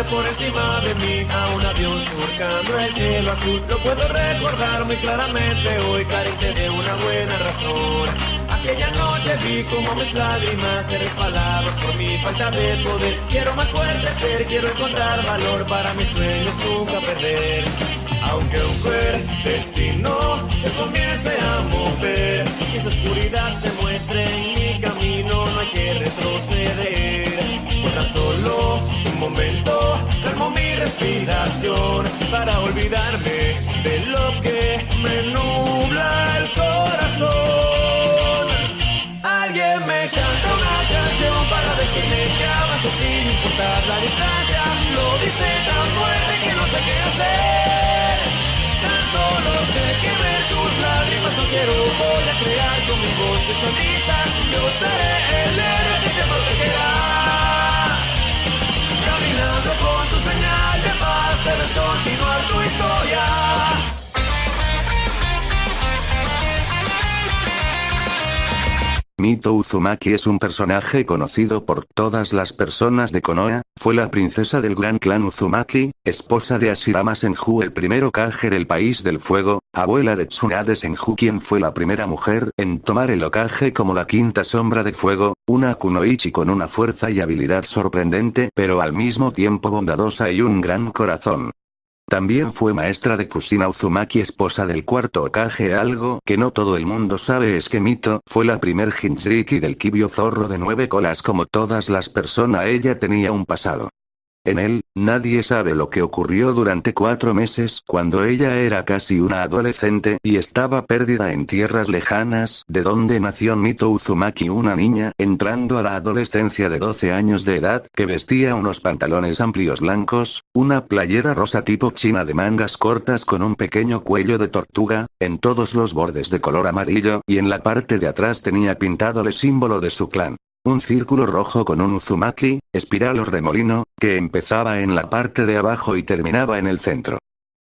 por encima de mí a un avión surcando el cielo azul. Lo puedo recordar muy claramente hoy, carente de una buena razón. Aquella noche vi como mis lágrimas se resbalaban por mi falta de poder. Quiero más fuerte ser, quiero encontrar valor para mis sueños nunca perder. Aunque un cruel destino se comience a mover y su oscuridad se muestre en mi camino, no hay que retroceder. Por tan solo un momento calmo mi respiración para olvidarme de lo que me nubla el corazón. Alguien me canta una canción para decirme que avanzo sin importar la distancia. Lo dice tan fuerte que no sé qué hacer. Tan solo sé que ver tus lágrimas no quiero. Voy a crear con mi voz de sonrisa. Yo seré el héroe que te protegerá. Caminando con tu señal de paz debes continuar tu historia. Mito Uzumaki es un personaje conocido por todas las personas de Konoha. Fue la princesa del gran clan Uzumaki, esposa de Hashirama Senju, el primer Hokage del país del fuego, abuela de Tsunade Senju, quien fue la primera mujer en tomar el Hokage como la quinta sombra de fuego, una kunoichi con una fuerza y habilidad sorprendente pero al mismo tiempo bondadosa y un gran corazón. También fue maestra de Kushina Uzumaki, esposa del cuarto Hokage. Algo que no todo el mundo sabe es que Mito fue la primer Jinchuriki del Kibyo zorro de 9 colas. Como todas las personas, ella tenía un pasado. En él, nadie sabe lo que ocurrió durante 4 meses cuando ella era casi una adolescente y estaba perdida en tierras lejanas de donde nació Mito Uzumaki, una niña entrando a la adolescencia de 12 años de edad que vestía unos pantalones amplios blancos, una playera rosa tipo china de mangas cortas con un pequeño cuello de tortuga, en todos los bordes de color amarillo, y en la parte de atrás tenía pintado el símbolo de su clan. Un círculo rojo con un Uzumaki, espiral o remolino, que empezaba en la parte de abajo y terminaba en el centro.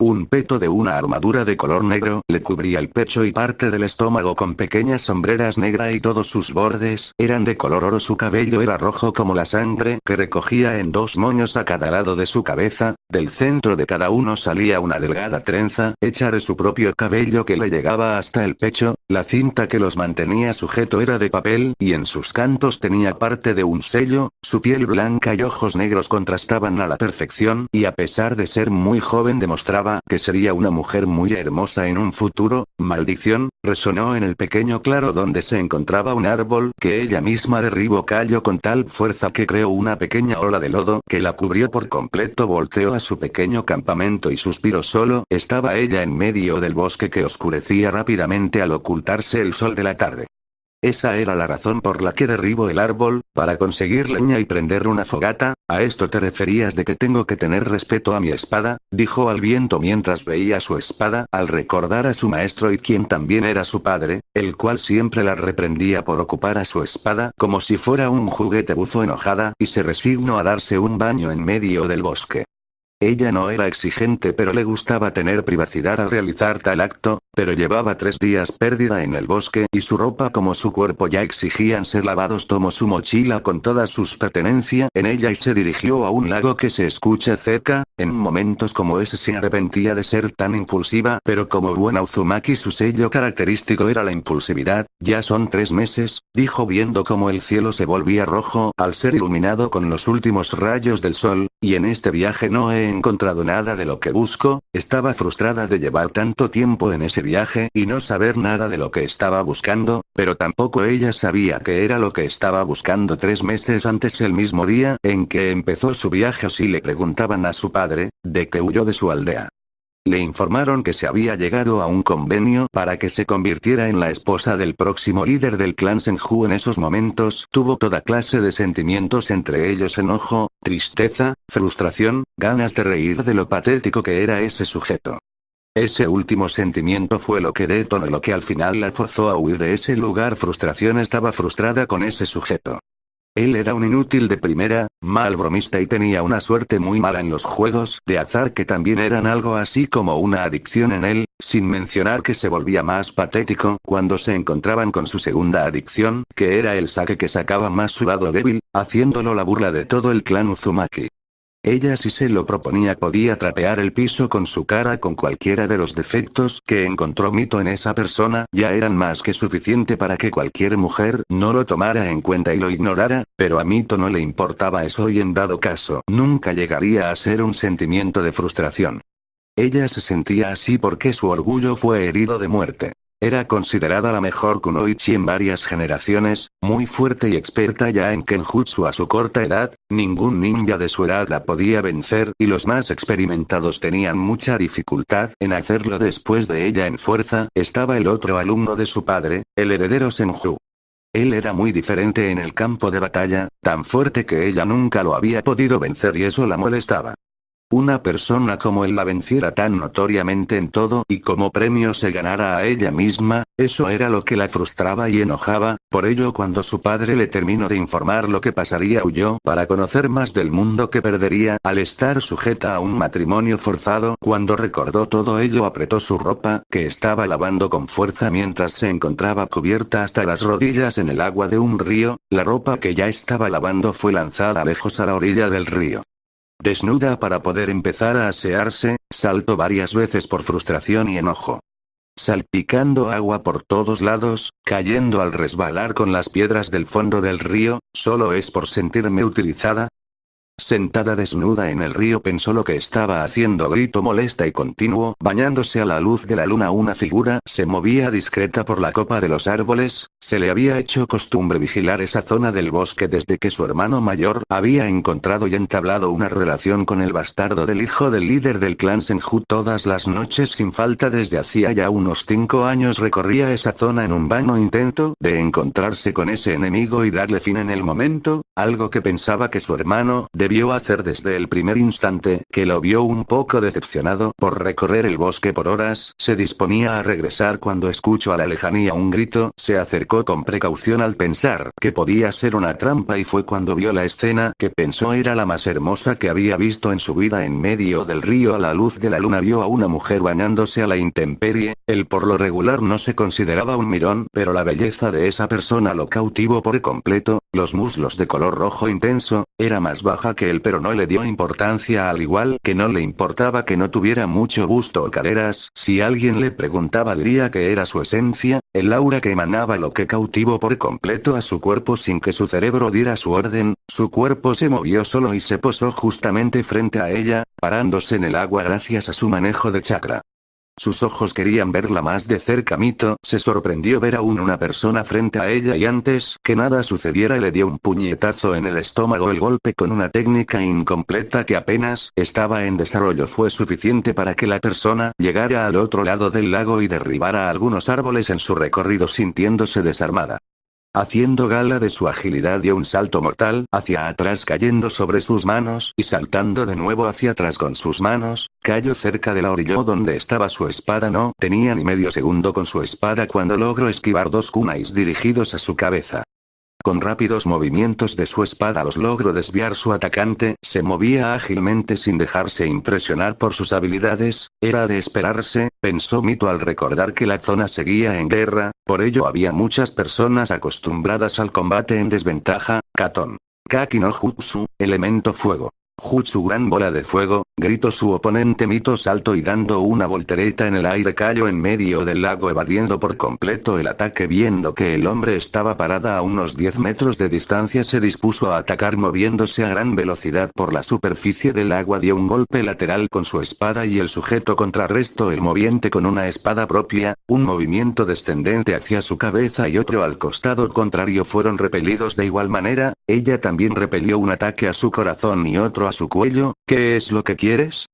Un peto de una armadura de color negro le cubría el pecho y parte del estómago con pequeñas sombreras negras y todos sus bordes eran de color oro. Su cabello era rojo como la sangre que recogía en 2 moños a cada lado de su cabeza. Del centro de cada uno salía una delgada trenza hecha de su propio cabello que le llegaba hasta el pecho. La cinta que los mantenía sujeto era de papel y en sus cantos tenía parte de un sello. Su piel blanca y ojos negros contrastaban a la perfección y a pesar de ser muy joven demostraba que sería una mujer muy hermosa en un futuro. Maldición, resonó en el pequeño claro donde se encontraba un árbol que ella misma derribó. Cayó con tal fuerza que creó una pequeña ola de lodo que la cubrió por completo. Volteó a su pequeño campamento y suspiró. Solo estaba ella en medio del bosque que oscurecía rápidamente al ocultarse el sol de la tarde. Esa era la razón por la que derribo el árbol, para conseguir leña y prender una fogata. ¿A esto te referías de que tengo que tener respeto a mi espada?, dijo al viento mientras veía su espada, al recordar a su maestro y quien también era su padre, el cual siempre la reprendía por ocupar a su espada como si fuera un juguete. Buzo enojada y se resignó a darse un baño en medio del bosque. Ella no era exigente pero le gustaba tener privacidad al realizar tal acto, pero llevaba 3 días perdida en el bosque y su ropa como su cuerpo ya exigían ser lavados. Tomó su mochila con todas sus pertenencias en ella y se dirigió a un lago que se escucha cerca. En momentos como ese se arrepentía de ser tan impulsiva, pero como buena Uzumaki su sello característico era la impulsividad. Ya son 3 meses, dijo viendo cómo el cielo se volvía rojo al ser iluminado con los últimos rayos del sol, y en este viaje no he encontrado nada de lo que busco. Estaba frustrada de llevar tanto tiempo en ese viaje y no saber nada de lo que estaba buscando, pero tampoco ella sabía qué era lo que estaba buscando. 3 meses antes, el mismo día en que empezó su viaje, si le preguntaban a su padre, de que huyó de su aldea. Le informaron que se había llegado a un convenio para que se convirtiera en la esposa del próximo líder del clan Senju. En esos momentos tuvo toda clase de sentimientos, entre ellos enojo, tristeza, frustración, ganas de reír de lo patético que era ese sujeto. Ese último sentimiento fue lo que detonó lo que al final la forzó a huir de ese lugar. Frustración. Estaba frustrada con ese sujeto. Él era un inútil de primera, mal bromista y tenía una suerte muy mala en los juegos de azar que también eran algo así como una adicción en él, sin mencionar que se volvía más patético cuando se encontraban con su segunda adicción, que era el sake, que sacaba más su lado débil, haciéndolo la burla de todo el clan Uzumaki. Ella si se lo proponía podía trapear el piso con su cara con cualquiera de los defectos que encontró Mito en esa persona, ya eran más que suficiente para que cualquier mujer no lo tomara en cuenta y lo ignorara, pero a Mito no le importaba eso y en dado caso nunca llegaría a ser un sentimiento de frustración. Ella se sentía así porque su orgullo fue herido de muerte. Era considerada la mejor kunoichi en varias generaciones, muy fuerte y experta ya en kenjutsu a su corta edad, ningún ninja de su edad la podía vencer y los más experimentados tenían mucha dificultad en hacerlo después de ella en fuerza. Estaba el otro alumno de su padre, el heredero Senju. Él era muy diferente en el campo de batalla, tan fuerte que ella nunca lo había podido vencer y eso la molestaba. Una persona como él la venciera tan notoriamente en todo y como premio se ganara a ella misma, eso era lo que la frustraba y enojaba, por ello cuando su padre le terminó de informar lo que pasaría huyó para conocer más del mundo que perdería al estar sujeta a un matrimonio forzado. Cuando recordó todo ello apretó su ropa, que estaba lavando con fuerza mientras se encontraba cubierta hasta las rodillas en el agua de un río, la ropa que ya estaba lavando fue lanzada lejos a la orilla del río. Desnuda para poder empezar a asearse, saltó varias veces por frustración y enojo. Salpicando agua por todos lados, cayendo al resbalar con las piedras del fondo del río, ¿solo es por sentirme utilizada? Sentada desnuda en el río pensó lo que estaba haciendo, grito molesta y continuo, bañándose a la luz de la luna. Una figura se movía discreta por la copa de los árboles, se le había hecho costumbre vigilar esa zona del bosque desde que su hermano mayor había encontrado y entablado una relación con el bastardo del hijo del líder del clan Senju. Todas las noches sin falta desde hacía ya unos 5 años recorría esa zona en un vano intento de encontrarse con ese enemigo y darle fin en el momento, algo que pensaba que su hermano debió hacer desde el primer instante que lo vio. Un poco decepcionado por recorrer el bosque por horas, se disponía a regresar cuando escuchó a la lejanía un grito. Se acercó con precaución al pensar que podía ser una trampa y fue cuando vio la escena que pensó era la más hermosa que había visto en su vida. En medio del río a la luz de la luna vio a una mujer bañándose a la intemperie. Él por lo regular no se consideraba un mirón, pero la belleza de esa persona lo cautivó por completo. Los muslos de color rojo intenso, era más baja que él pero no le dio importancia, al igual que no le importaba que no tuviera mucho busto o caderas. Si alguien le preguntaba diría que era su esencia, el aura que emanaba, lo que cautivó por completo a su cuerpo sin que su cerebro diera su orden. Su cuerpo se movió solo y se posó justamente frente a ella, parándose en el agua gracias a su manejo de chakra. Sus ojos querían verla más de cerca. Mito se sorprendió ver aún una persona frente a ella y antes que nada sucediera le dio un puñetazo en el estómago. El golpe, con una técnica incompleta que apenas estaba en desarrollo, fue suficiente para que la persona llegara al otro lado del lago y derribara algunos árboles en su recorrido sintiéndose desarmada. Haciendo gala de su agilidad dio un salto mortal hacia atrás cayendo sobre sus manos y saltando de nuevo hacia atrás con sus manos, cayó cerca de la orilla donde estaba su espada. No tenía ni medio segundo con su espada cuando logró esquivar 2 kunais dirigidos a su cabeza. Con rápidos movimientos de su espada los logró desviar. Su atacante se movía ágilmente sin dejarse impresionar por sus habilidades. Era de esperarse, pensó Mito al recordar que la zona seguía en guerra, por ello había muchas personas acostumbradas al combate en desventaja. Katon. Kaki no Jutsu, elemento fuego. Jutsu gran bola de fuego, gritó su oponente. Mito saltó y dando una voltereta en el aire cayó en medio del lago evadiendo por completo el ataque. Viendo que el hombre estaba parada a unos 10 metros de distancia se dispuso a atacar moviéndose a gran velocidad por la superficie del agua. Dio un golpe lateral con su espada y el sujeto contrarrestó el movimiento con una espada propia, un movimiento descendente hacia su cabeza y otro al costado contrario fueron repelidos de igual manera. Ella también repelió un ataque a su corazón y otro a su cuello. ¿Qué es lo que quieres?,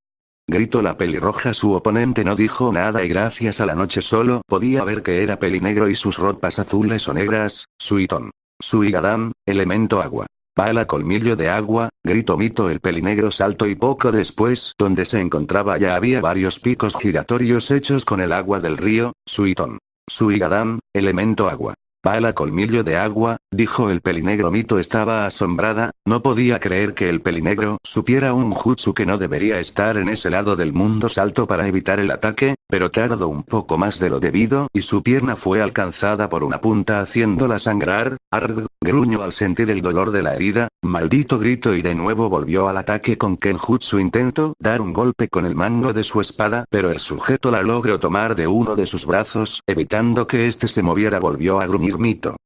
gritó la pelirroja. Su oponente no dijo nada y gracias a la noche solo podía ver que era pelinegro y sus ropas azules o negras. Suiton. Suigadam, elemento agua. Pala colmillo de agua, gritó Mito. El pelinegro saltó y poco después, donde se encontraba ya había varios picos giratorios hechos con el agua del río. Suiton. Suigadam, elemento agua. Pala colmillo de agua, dijo el pelinegro. Mito estaba asombrada, no podía creer que el pelinegro supiera un jutsu que no debería estar en ese lado del mundo. Saltó para evitar el ataque, Pero tardó un poco más de lo debido y su pierna fue alcanzada por una punta haciéndola sangrar. Arg, gruñó al sentir el dolor de la herida, maldito grito y de nuevo volvió al ataque con Kenjutsu. Intentó dar un golpe con el mango de su espada, pero el sujeto la logró tomar de uno de sus brazos, evitando que éste se moviera. Volvió a gruñir Mito.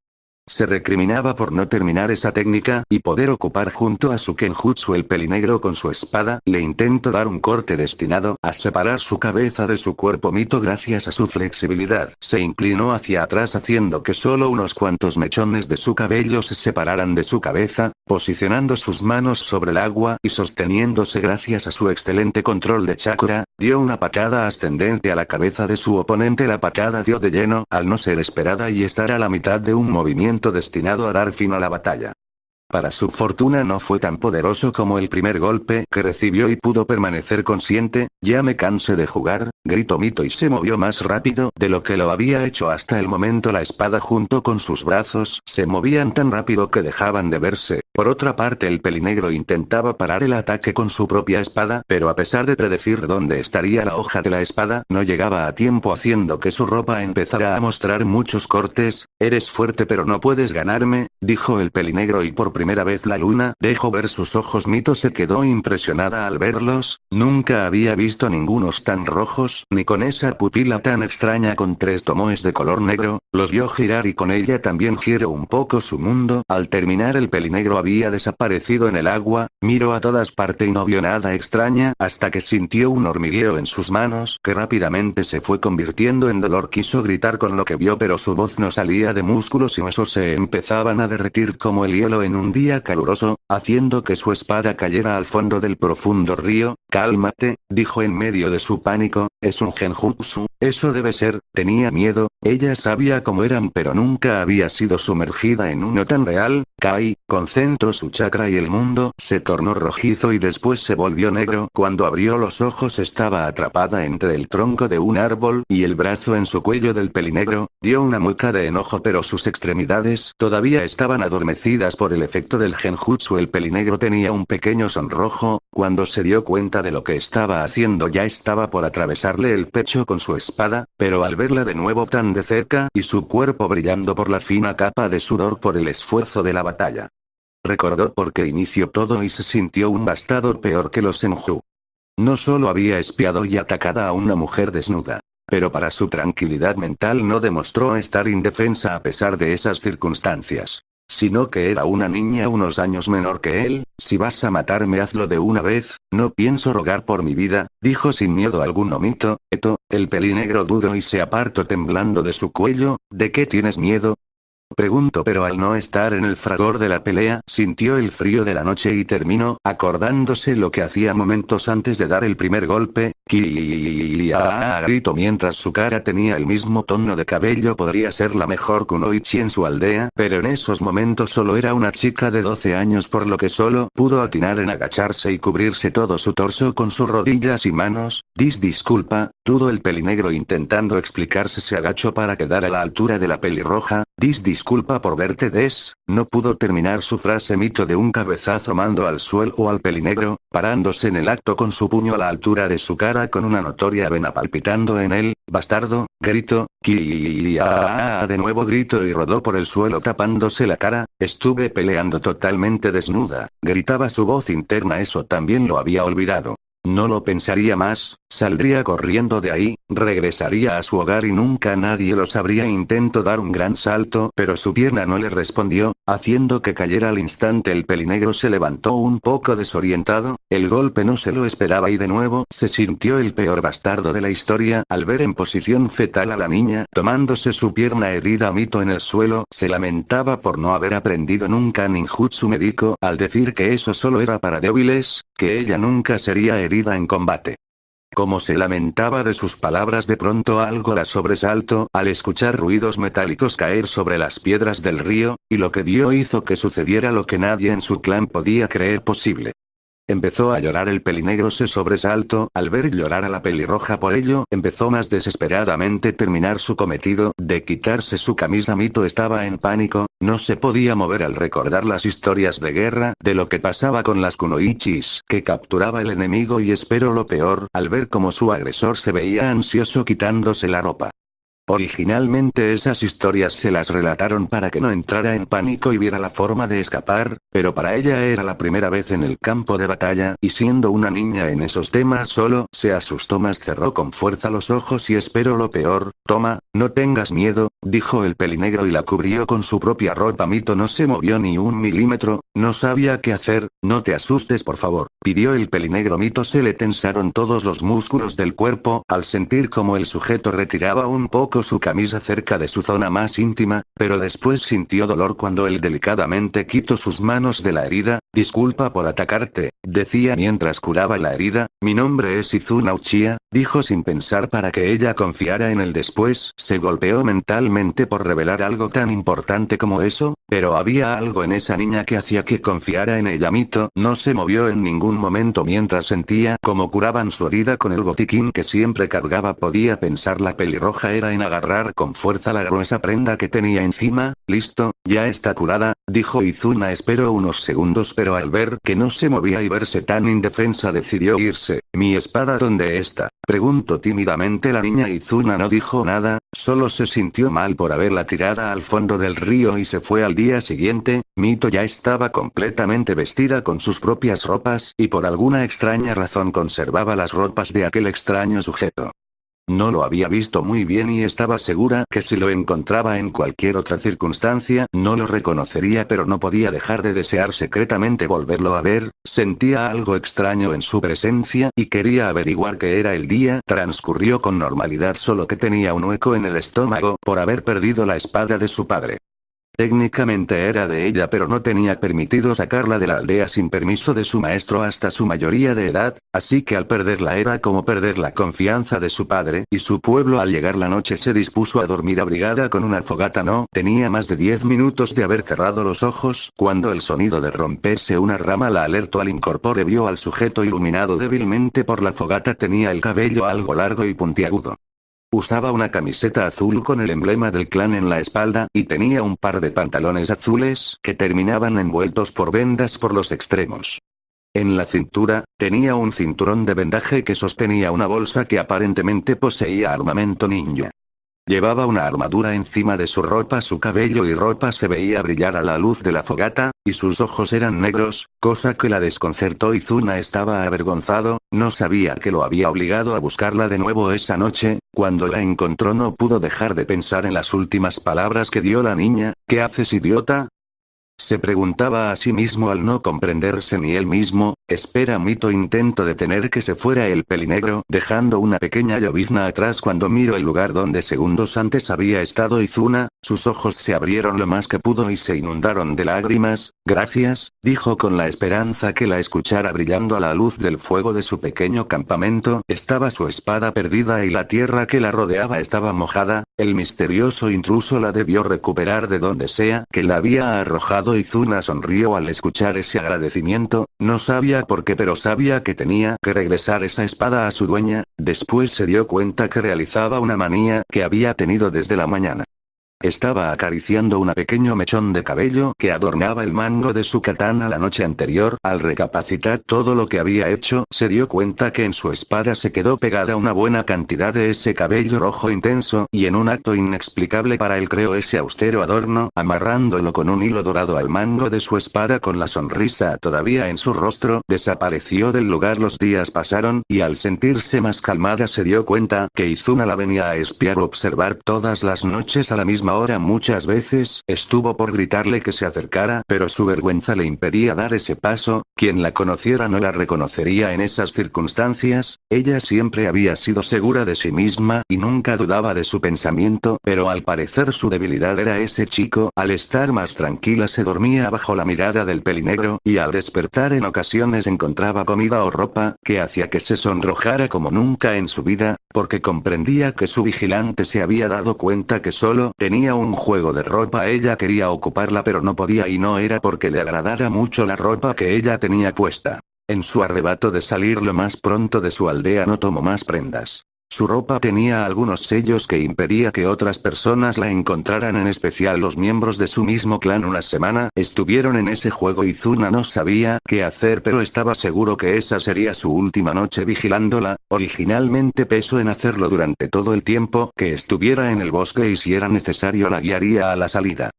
Se recriminaba por no terminar esa técnica y poder ocupar junto a su Kenjutsu el pelinegro con su espada. Le intentó dar un corte destinado a separar su cabeza de su cuerpo. Mito, gracias a su flexibilidad, se inclinó hacia atrás haciendo que solo unos cuantos mechones de su cabello se separaran de su cabeza, posicionando sus manos sobre el agua y sosteniéndose gracias a su excelente control de chakra, dio una patada ascendente a la cabeza de su oponente. La patada dio de lleno, al no ser esperada y estar a la mitad de un movimiento destinado a dar fin a la batalla. Para su fortuna no fue tan poderoso como el primer golpe que recibió y pudo permanecer consciente. Ya me cansé de jugar, gritó Mito y se movió más rápido de lo que lo había hecho hasta el momento. La espada junto con sus brazos se movían tan rápido que dejaban de verse. Por otra parte, el pelinegro intentaba parar el ataque con su propia espada, pero a pesar de predecir dónde estaría la hoja de la espada, no llegaba a tiempo, haciendo que su ropa empezara a mostrar muchos cortes. Eres fuerte pero no puedes ganarme, dijo el pelinegro, y por primera vez la luna dejó ver sus ojos. Mito se quedó impresionada al verlos, nunca había visto ningunos tan rojos, ni con esa pupila tan extraña con 3 tomoes de color negro. Los vio girar y con ella también giró un poco su mundo. Al terminar, el pelinegro había desaparecido en el agua, miró a todas partes y no vio nada extraña hasta que sintió un hormigueo en sus manos que rápidamente se fue convirtiendo en dolor. Quiso gritar con lo que vio, pero su voz no salía de músculos y huesos se empezaban a derretir como el hielo en un día caluroso, haciendo que su espada cayera al fondo del profundo río. Cálmate, dijo en medio de su pánico, es un genjutsu, eso debe ser. Tenía miedo, ella sabía cómo eran pero nunca había sido sumergida en uno tan real. Kai concentró su chakra y el mundo se tornó rojizo y después se volvió negro. Cuando abrió los ojos estaba atrapada entre el tronco de un árbol y el brazo en su cuello del pelinegro. Dio una mueca de enojo pero sus extremidades todavía estaban adormecidas por el efecto del genjutsu. El pelinegro tenía un pequeño sonrojo, cuando se dio cuenta de lo que estaba haciendo ya estaba por atravesarle el pecho con su espada, pero al verla de nuevo tan de cerca y su cuerpo brillando por la fina capa de sudor por el esfuerzo de la batalla, recordó por qué inició todo y se sintió un bastardo peor que los Senju. No solo había espiado y atacado a una mujer desnuda, pero para su tranquilidad mental no demostró estar indefensa a pesar de esas circunstancias, sino que era una niña unos años menor que él. Si vas a matarme, hazlo de una vez, no pienso rogar por mi vida, dijo sin miedo alguno Mito. El pelinegro dudó y se apartó temblando de su cuello. ¿De qué tienes miedo?, preguntó, pero al no estar en el fragor de la pelea, sintió el frío de la noche y terminó acordándose lo que hacía momentos antes de dar el primer golpe. Gritó mientras su cara tenía el mismo tono de cabello. Podría ser la mejor kunoichi en su aldea, pero en esos momentos solo era una chica de 12 años, por lo que solo pudo atinar en agacharse y cubrirse todo su torso con sus rodillas y manos. Disculpa, dudó el pelinegro intentando explicarse. Se agachó para quedar a la altura de la pelirroja. Disculpa por verte no pudo terminar su frase Mito de un cabezazo mandó al suelo al pelinegro, parándose en el acto con su puño a la altura de su cara con una notoria vena palpitando en él. Bastardo, gritó. De nuevo gritó y rodó por el suelo tapándose la cara. Estuve peleando totalmente desnuda, gritaba su voz interna. Eso también lo había olvidado. No lo pensaría más, saldría corriendo de ahí, regresaría a su hogar y nunca nadie lo sabría. Intentó dar un gran salto, pero su pierna no le respondió, haciendo que cayera al instante. El pelinegro se levantó un poco desorientado, el golpe no se lo esperaba y de nuevo se sintió el peor bastardo de la historia al ver en posición fetal a la niña tomándose su pierna herida. Mito en el suelo se lamentaba por no haber aprendido nunca ninjutsu médico al decir que eso solo era para débiles, que ella nunca sería herida en combate. Como se lamentaba de sus palabras, de pronto algo la sobresaltó al escuchar ruidos metálicos caer sobre las piedras del río, y lo que vio hizo que sucediera lo que nadie en su clan podía creer posible. Empezó a llorar. El pelinegro se sobresaltó al ver llorar a la pelirroja, por ello empezó más desesperadamente terminar su cometido de quitarse su camisa. Mito estaba en pánico, no se podía mover al recordar las historias de guerra de lo que pasaba con las kunoichis que capturaba el enemigo, y esperó lo peor al ver cómo su agresor se veía ansioso quitándose la ropa. Originalmente esas historias se las relataron para que no entrara en pánico y viera la forma de escapar, pero para ella era la primera vez en el campo de batalla, y siendo una niña en esos temas solo se asustó más. Cerró con fuerza los ojos y esperó lo peor. Toma, no tengas miedo, dijo el pelinegro y la cubrió con su propia ropa. Mito no se movió ni un milímetro, no sabía qué hacer. No te asustes, por favor, pidió el pelinegro. Mito se le tensaron todos los músculos del cuerpo al sentir como el sujeto retiraba un poco su camisa cerca de su zona más íntima, pero después sintió dolor cuando él delicadamente quitó sus manos de la herida. Disculpa por atacarte, decía mientras curaba la herida. Mi nombre es Izuna Uchiha, dijo sin pensar para que ella confiara en él. Después se golpeó mentalmente por revelar algo tan importante como eso, pero había algo en esa niña que hacía que confiara en ella. Mito no se movió en ningún momento mientras sentía cómo curaban su herida con el botiquín que siempre cargaba. Podía pensar la pelirroja era en agarrar con fuerza la gruesa prenda que tenía encima. Listo, ya está curada, dijo Izuna. Esperó unos segundos, pero al ver que no se movía y verse tan indefensa decidió irse. ¿Mi espada dónde está?, preguntó tímidamente la niña. Izuna no dijo nada, solo se sintió mal por haberla tirada al fondo del río y se fue. Al día siguiente, Mito ya estaba completamente vestida con sus propias ropas y por alguna extraña razón conservaba las ropas de aquel extraño sujeto. No lo había visto muy bien y estaba segura que si lo encontraba en cualquier otra circunstancia no lo reconocería, pero no podía dejar de desear secretamente volverlo a ver. Sentía algo extraño en su presencia y quería averiguar qué era. El día transcurrió con normalidad, solo que tenía un hueco en el estómago por haber perdido la espada de su padre. Técnicamente era de ella, pero no tenía permitido sacarla de la aldea sin permiso de su maestro hasta su mayoría de edad, así que al perderla era como perder la confianza de su padre y su pueblo. Al llegar la noche se dispuso a dormir abrigada con una fogata. No tenía más de 10 minutos de haber cerrado los ojos cuando el sonido de romperse una rama la alertó. Al incorporar vio al sujeto iluminado débilmente por la fogata. Tenía el cabello algo largo y puntiagudo. Usaba una camiseta azul con el emblema del clan en la espalda, y tenía un par de pantalones azules que terminaban envueltos por vendas por los extremos. En la cintura, tenía un cinturón de vendaje que sostenía una bolsa que aparentemente poseía armamento ninja. Llevaba una armadura encima de su ropa. Su cabello y ropa se veía brillar a la luz de la fogata, y sus ojos eran negros, cosa que la desconcertó. Izuna estaba avergonzado, no sabía que lo había obligado a buscarla de nuevo esa noche. Cuando la encontró no pudo dejar de pensar en las últimas palabras que dio la niña. ¿Qué haces, idiota?, se preguntaba a sí mismo al no comprenderse ni él mismo. Espera, Mito intentó detener que se fuera el pelinegro, dejando una pequeña llovizna atrás. Cuando miró el lugar donde segundos antes había estado Izuna, sus ojos se abrieron lo más que pudo y se inundaron de lágrimas. Gracias, dijo con la esperanza que la escuchara. Brillando a la luz del fuego de su pequeño campamento, estaba su espada perdida y la tierra que la rodeaba estaba mojada. El misterioso intruso la debió recuperar de donde sea que la había arrojado. Izuna sonrió al escuchar ese agradecimiento, no sabía por qué, pero sabía que tenía que regresar esa espada a su dueña. Después se dio cuenta que realizaba una manía que había tenido desde la mañana. Estaba acariciando un pequeño mechón de cabello que adornaba el mango de su katana la noche anterior. Al recapacitar todo lo que había hecho, se dio cuenta que en su espada se quedó pegada una buena cantidad de ese cabello rojo intenso, y en un acto inexplicable para él creó ese austero adorno, amarrándolo con un hilo dorado al mango de su espada. Con la sonrisa todavía en su rostro, desapareció del lugar. Los días pasaron, y al sentirse más calmada se dio cuenta que Izuna la venía a espiar o observar todas las noches a la misma hora. Muchas veces estuvo por gritarle que se acercara, pero su vergüenza le impedía dar ese paso. Quien la conociera no la reconocería en esas circunstancias. Ella siempre había sido segura de sí misma y nunca dudaba de su pensamiento, pero al parecer su debilidad era ese chico. Al estar más tranquila se dormía bajo la mirada del pelinegro, y al despertar en ocasiones encontraba comida o ropa que hacía que se sonrojara como nunca en su vida, porque comprendía que su vigilante se había dado cuenta que solo tenía un juego de ropa. Ella quería ocuparla pero no podía, y no era porque le agradara mucho la ropa que ella tenía puesta. En su arrebato de salir lo más pronto de su aldea no tomó más prendas. Su ropa tenía algunos sellos que impedía que otras personas la encontraran, en especial los miembros de su mismo clan. Una semana estuvieron en ese juego y Izuna no sabía qué hacer, pero estaba seguro que esa sería su última noche vigilándola. Originalmente pensó en hacerlo durante todo el tiempo que estuviera en el bosque y si era necesario la guiaría a la salida.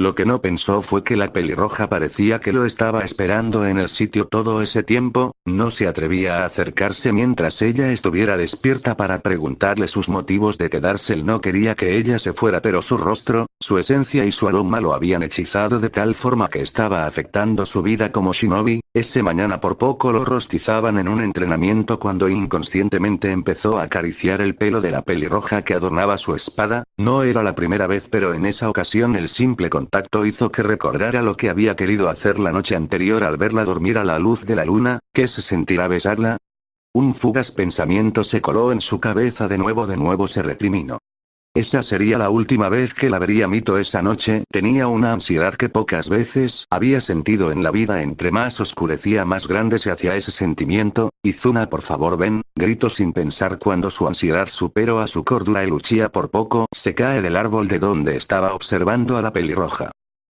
Lo que no pensó fue que la pelirroja parecía que lo estaba esperando en el sitio todo ese tiempo. No se atrevía a acercarse mientras ella estuviera despierta para preguntarle sus motivos de quedarse. Él no quería que ella se fuera, pero su rostro, su esencia y su aroma lo habían hechizado de tal forma que estaba afectando su vida como shinobi. Ese mañana por poco lo rostizaban en un entrenamiento cuando inconscientemente empezó a acariciar el pelo de la pelirroja que adornaba su espada. No era la primera vez, pero en esa ocasión el simple contacto hizo que recordara lo que había querido hacer la noche anterior al verla dormir a la luz de la luna. ¿Qué se sentirá besarla? Un fugaz pensamiento se coló en su cabeza. De nuevo se recriminó. Esa sería la última vez que la vería. Mito esa noche tenía una ansiedad que pocas veces había sentido en la vida. Entre más oscurecía, más grande se hacía ese sentimiento. Izuna, por favor ven, gritó sin pensar cuando su ansiedad superó a su cordura. El Uchiha por poco se cae del árbol de donde estaba observando a la pelirroja.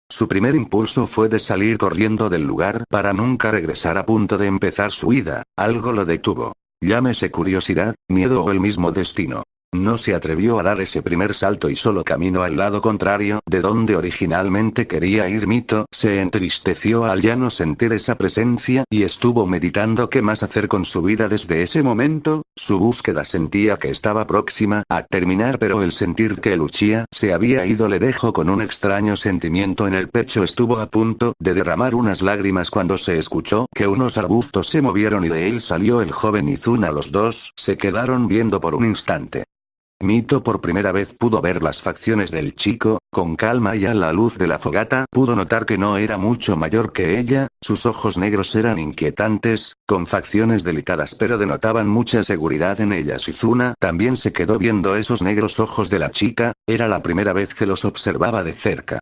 Su primer impulso fue de salir corriendo del lugar para nunca regresar. A punto de empezar su huida, algo lo detuvo. Llámese curiosidad, miedo o el mismo destino. No se atrevió a dar ese primer salto y solo caminó al lado contrario de donde originalmente quería ir. Mito se entristeció al ya no sentir esa presencia y estuvo meditando qué más hacer con su vida. Desde ese momento, su búsqueda sentía que estaba próxima a terminar, pero el sentir que el Uchiha se había ido le dejó con un extraño sentimiento en el pecho. Estuvo a punto de derramar unas lágrimas cuando se escuchó que unos arbustos se movieron y de él salió el joven Izuna. Los dos se quedaron viendo por un instante. Mito por primera vez pudo ver las facciones del chico, con calma, y a la luz de la fogata pudo notar que no era mucho mayor que ella. Sus ojos negros eran inquietantes, con facciones delicadas pero denotaban mucha seguridad en ellas. Izuna también se quedó viendo esos negros ojos de la chica, era la primera vez que los observaba de cerca.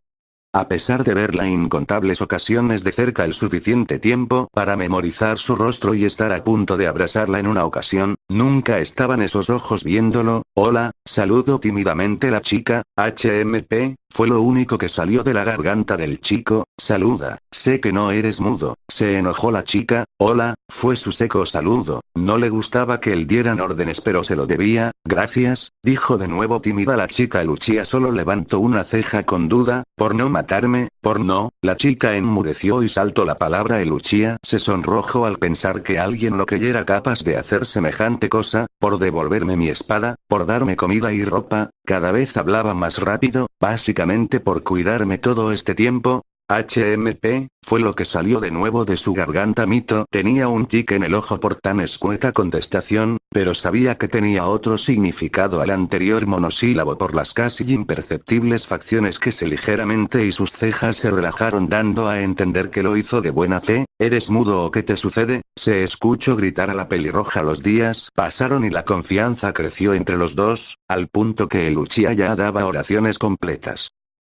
A pesar de verla incontables ocasiones de cerca, el suficiente tiempo para memorizar su rostro y estar a punto de abrazarla en una ocasión, nunca estaban esos ojos viéndolo. Hola, saludó tímidamente la chica. HMP, fue lo único que salió de la garganta del chico. Saluda, sé que no eres mudo. Se enojó la chica. Hola, fue su seco saludo. No le gustaba que él dieran órdenes, pero se lo debía. Gracias, dijo de nuevo tímida la chica. El Uchiha solo levantó una ceja con duda. ¿Por no matarme? ¿Por no? La chica enmudeció y saltó la palabra. El Uchiha se sonrojó al pensar que alguien lo creyera capaz de hacer semejante cosa. Por devolverme mi espada, por darme comida y ropa. Cada vez hablaba más rápido, básicamente por cuidarme todo este tiempo. HMP, fue lo que salió de nuevo de su garganta. Mito tenía un tic en el ojo por tan escueta contestación, pero sabía que tenía otro significado al anterior monosílabo por las casi imperceptibles facciones que se ligeramente y sus cejas se relajaron, dando a entender que lo hizo de buena fe. ¿Eres mudo o qué te sucede? Se escuchó gritar a la pelirroja. Los días pasaron y la confianza creció entre los dos, al punto que el Uchiha ya daba oraciones completas.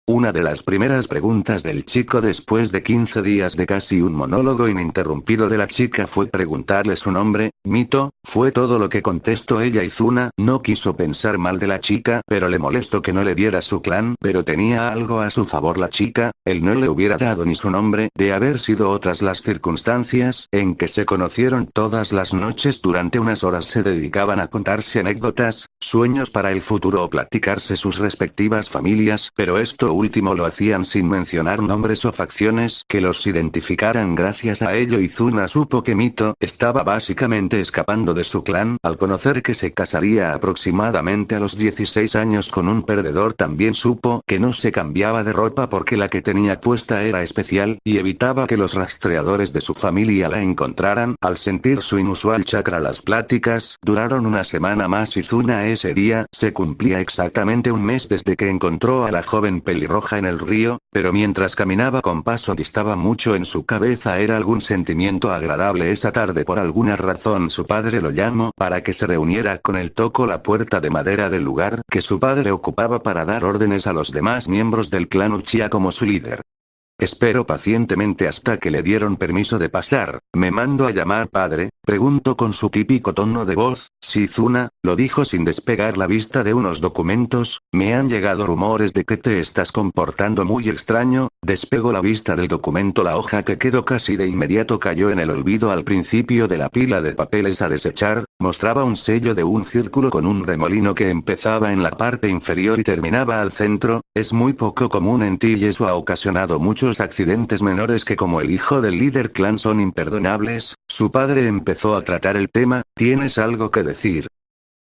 Una de las primeras preguntas del chico después de 15 días de casi un monólogo ininterrumpido de la chica fue preguntarle su nombre. Mito, fue todo lo que contestó ella. Izuna no quiso pensar mal de la chica, pero le molestó que no le diera su clan, pero tenía algo a su favor la chica, él no le hubiera dado ni su nombre. De haber sido otras las circunstancias en que se conocieron, todas las noches durante unas horas se dedicaban a contarse anécdotas, sueños para el futuro o platicarse sus respectivas familias, pero esto último lo hacían sin mencionar nombres o facciones que los identificaran. Gracias a ello Izuna supo que Mito estaba básicamente escapando de su clan al conocer que se casaría aproximadamente a los 16 años con un perdedor. También supo que no se cambiaba de ropa porque la que tenía puesta era especial y evitaba que los rastreadores de su familia la encontraran. Al sentir su inusual chakra, las pláticas duraron una semana más. Izuna ese día se cumplía exactamente un mes desde que encontró a la joven pelirroja en el río, pero mientras caminaba con paso distaba mucho en su cabeza era algún sentimiento agradable. Esa tarde por alguna razón su padre lo llamó para que se reuniera con él. Tocó la puerta de madera del lugar que su padre ocupaba para dar órdenes a los demás miembros del clan Uchiha como su líder. Espero pacientemente hasta que le dieron permiso de pasar. ¿Me mando a llamar padre?, preguntó con su típico tono de voz. Sí, Izuna, lo dijo sin despegar la vista de unos documentos. Me han llegado rumores de que te estás comportando muy extraño. Despegó la vista del documento. La hoja que quedó casi de inmediato cayó en el olvido al principio de la pila de papeles a desechar. Mostraba un sello de un círculo con un remolino que empezaba en la parte inferior y terminaba al centro. Es muy poco común en ti y eso ha ocasionado muchos accidentes menores que, como el hijo del líder clan, son imperdonables. Su padre empezó a tratar el tema. ¿Tienes algo que decir?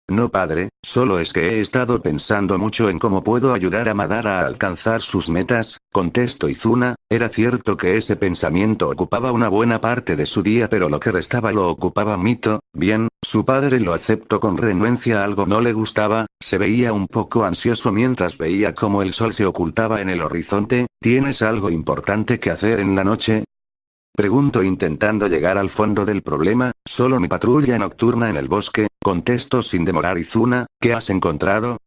No, padre, solo es que he estado pensando mucho en cómo puedo ayudar a Madara a alcanzar sus metas, contestó Izuna. Era cierto que ese pensamiento ocupaba una buena parte de su día, pero lo que restaba lo ocupaba Mito. Bien, su padre lo aceptó con renuencia. Algo no le gustaba, se veía un poco ansioso mientras veía cómo el sol se ocultaba en el horizonte. ¿Tienes algo importante que hacer en la noche?, preguntó intentando llegar al fondo del problema. Solo mi patrulla nocturna en el bosque, contestó sin demorar Izuna. ¿Qué has encontrado?,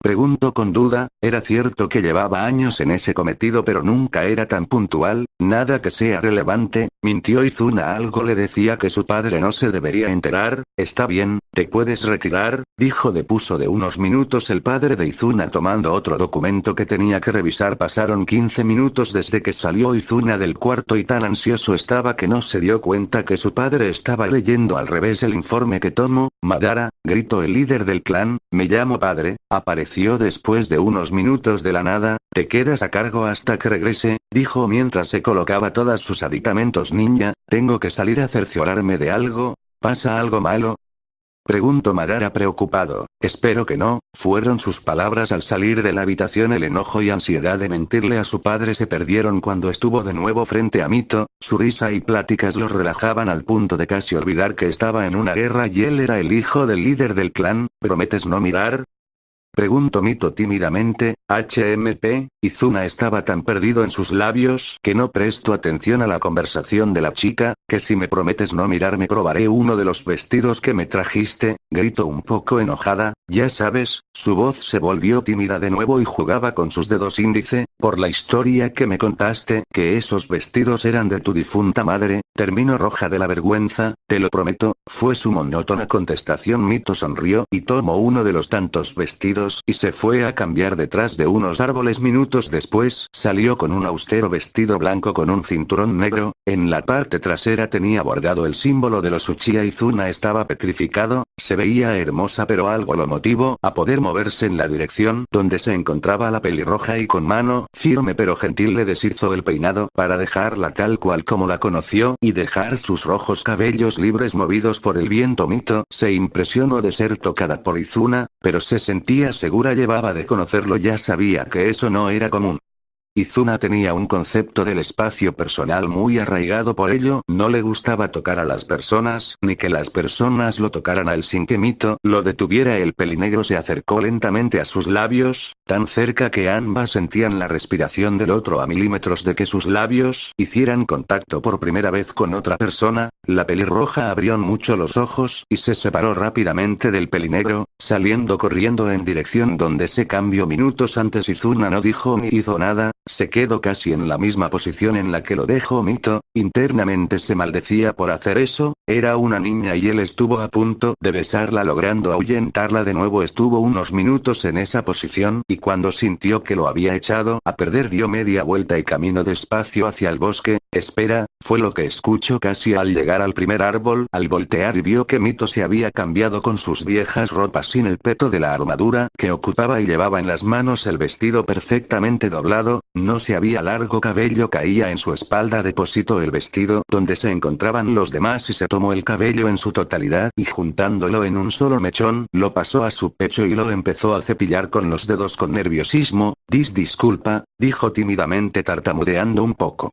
preguntó con duda. Era cierto que llevaba años en ese cometido, pero nunca era tan puntual. Nada que sea relevante, mintió Izuna. Algo le decía que su padre no se debería enterar. Está bien, te puedes retirar, dijo después de unos minutos el padre de Izuna tomando otro documento que tenía que revisar. Pasaron 15 minutos desde que salió Izuna del cuarto y tan ansioso estaba que no se dio cuenta que su padre estaba leyendo al revés el informe que tomó. Madara, gritó el líder del clan, me llamo padre, apareció después de unos minutos de la nada. Te quedas a cargo hasta que regrese, dijo mientras se colocaba todos sus aditamentos ninja. Tengo que salir a cerciorarme de algo. ¿Pasa algo malo?, preguntó Madara preocupado. Espero que no, fueron sus palabras al salir de la habitación. El enojo y ansiedad de mentirle a su padre se perdieron cuando estuvo de nuevo frente a Mito. Su risa y pláticas lo relajaban al punto de casi olvidar que estaba en una guerra y él era el hijo del líder del clan. ¿Prometes no mirar?, preguntó Mito tímidamente. HMP, Izuna estaba tan perdido en sus labios que no prestó atención a la conversación de la chica. Que si me prometes no mirarme probaré uno de los vestidos que me trajiste, gritó un poco enojada. Ya sabes, su voz se volvió tímida de nuevo y jugaba con sus dedos índice. Por la historia que me contaste, que esos vestidos eran de tu difunta madre. Terminó roja de la vergüenza. Te lo prometo, fue su monótona contestación. Mito sonrió y tomó uno de los tantos vestidos y se fue a cambiar detrás de unos árboles. Minutos después, salió con un austero vestido blanco con un cinturón negro. En la parte trasera tenía bordado el símbolo de los Uchiha. Izuna estaba petrificado. Se veía hermosa, pero algo lo motivó a poder moverse en la dirección donde se encontraba la pelirroja y con mano firme pero gentil le deshizo el peinado para dejarla tal cual como la conoció y dejar sus rojos cabellos libres movidos por el viento. Mito se impresionó de ser tocada por Izuna, pero se sentía segura. Llevaba de conocerlo, ya sabía que eso no era común. Izuna tenía un concepto del espacio personal muy arraigado, por ello no le gustaba tocar a las personas, ni que las personas lo tocaran a él sin que Mito lo detuviera. El pelinegro se acercó lentamente a sus labios, tan cerca que ambas sentían la respiración del otro a milímetros de que sus labios hicieran contacto por primera vez con otra persona. La pelirroja abrió mucho los ojos y se separó rápidamente del pelinegro, saliendo corriendo en dirección donde se cambió minutos antes. Izuna no dijo ni hizo nada. Se quedó casi en la misma posición en la que lo dejó Mito. Internamente se maldecía por hacer eso. Era una niña y él estuvo a punto de besarla logrando ahuyentarla de nuevo. Estuvo unos minutos en esa posición y cuando sintió que lo había echado a perder dio media vuelta y caminó despacio hacia el bosque. Espera, fue lo que escuchó casi al llegar al primer árbol. Al voltear y vio que Mito se había cambiado con sus viejas ropas sin el peto de la armadura que ocupaba y llevaba en las manos el vestido perfectamente doblado. No se había largo cabello caía en su espalda. Depositó el vestido donde se encontraban los demás y se tomó el cabello en su totalidad y juntándolo en un solo mechón, lo pasó a su pecho y lo empezó a cepillar con los dedos con nerviosismo. Disculpa, dijo tímidamente tartamudeando un poco.